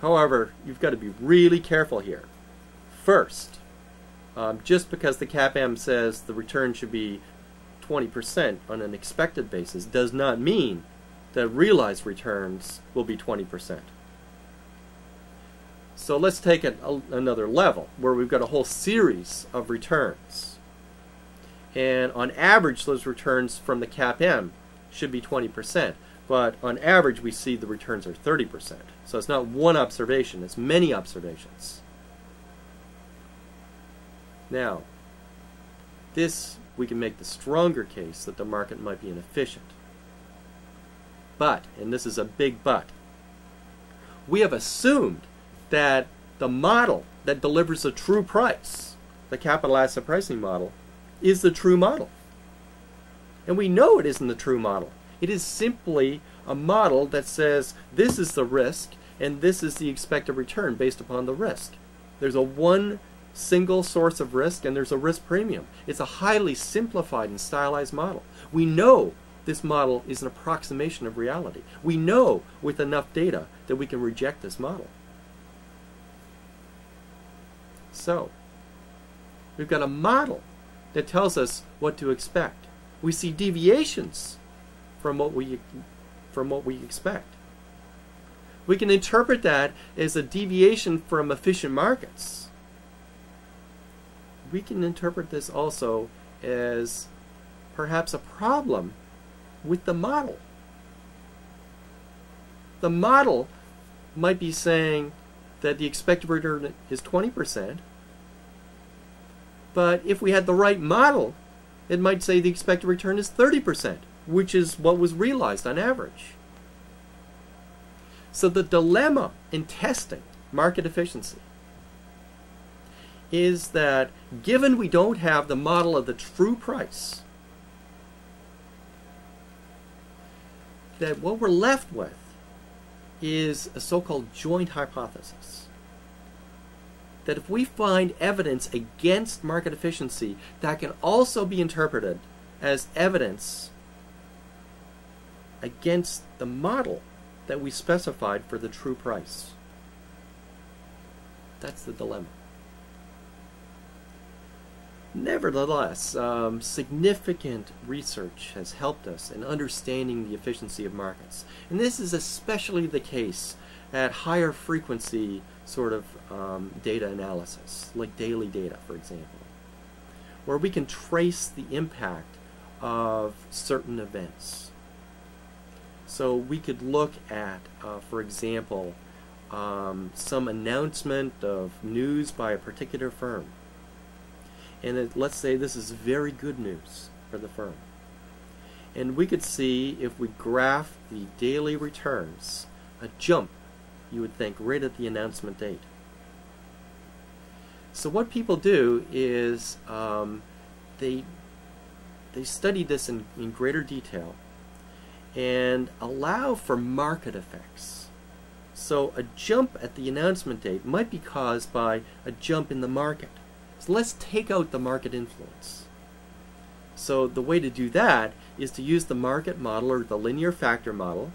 However, you've got to be really careful here. First, just because the CAPM says the return should be 20% on an expected basis does not mean that realized returns will be 20%. So let's take it another level where we've got a whole series of returns. And on average, those returns from the CAPM should be 20%. But on average, we see the returns are 30%. So it's not one observation, it's many observations. Now, we can make the stronger case that the market might be inefficient. But, and this is a big but, we have assumed that the model that delivers a true price, the capital asset pricing model, is the true model. And we know it isn't the true model. It is simply a model that says this is the risk and this is the expected return based upon the risk. There's a one single source of risk and there's a risk premium. It's a highly simplified and stylized model. We know this model is an approximation of reality. We know with enough data that we can reject this model. So, we've got a model that tells us what to expect. We see deviations from what we expect. We can interpret that as a deviation from efficient markets. We can interpret this also as perhaps a problem with the model. The model might be saying that the expected return is 20%, but if we had the right model, it might say the expected return is 30%, which is what was realized on average. So the dilemma in testing market efficiency is that given we don't have the model of the true price, that what we're left with is a so-called joint hypothesis. That if we find evidence against market efficiency, that can also be interpreted as evidence against the model that we specified for the true price. That's the dilemma. Nevertheless, significant research has helped us in understanding the efficiency of markets. And this is especially the case at higher frequency sort of data analysis, like daily data, for example, where we can trace the impact of certain events. So we could look at, for example, some announcement of news by a particular firm. And let's say this is very good news for the firm. And we could see, if we graph the daily returns, a jump, you would think, right at the announcement date. So what people do is they study this in greater detail and allow for market effects. So a jump at the announcement date might be caused by a jump in the market. So let's take out the market influence. So the way to do that is to use the market model or the linear factor model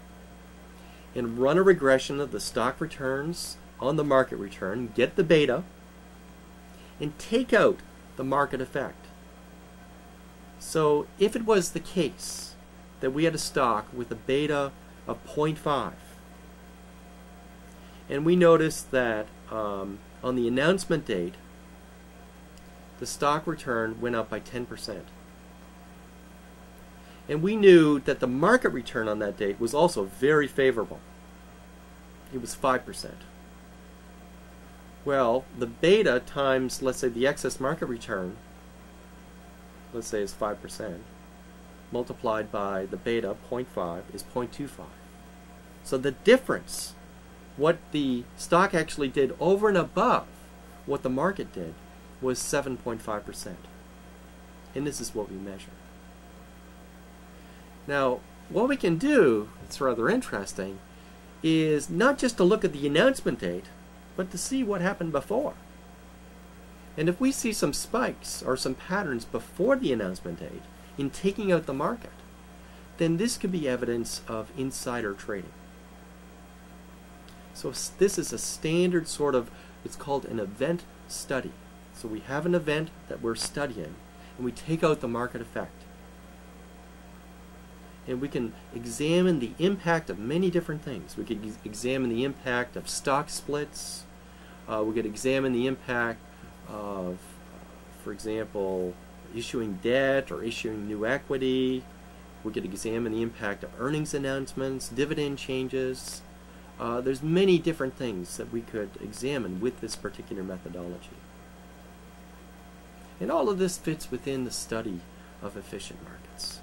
and run a regression of the stock returns on the market return, get the beta, and take out the market effect. So if it was the case that we had a stock with a beta of 0.5, and we noticed that on the announcement date, the stock return went up by 10%. And we knew that the market return on that date was also very favorable. It was 5%. Well, the beta times, let's say, the excess market return, let's say is 5%, multiplied by the beta, 0.5, is 0.25. So the difference, what the stock actually did over and above what the market did, was 7.5%. And this is what we measure. Now, what we can do, it's rather interesting, is not just to look at the announcement date, but to see what happened before. And if we see some spikes or some patterns before the announcement date in taking out the market, then this could be evidence of insider trading. So this is a standard sort of, it's called an event study. So we have an event that we're studying, and we take out the market effect. And we can examine the impact of many different things. We could examine the impact of stock splits. We could examine the impact of, for example, issuing debt or issuing new equity. We could examine the impact of earnings announcements, dividend changes. There's many different things that we could examine with this particular methodology. And all of this fits within the study of efficient markets.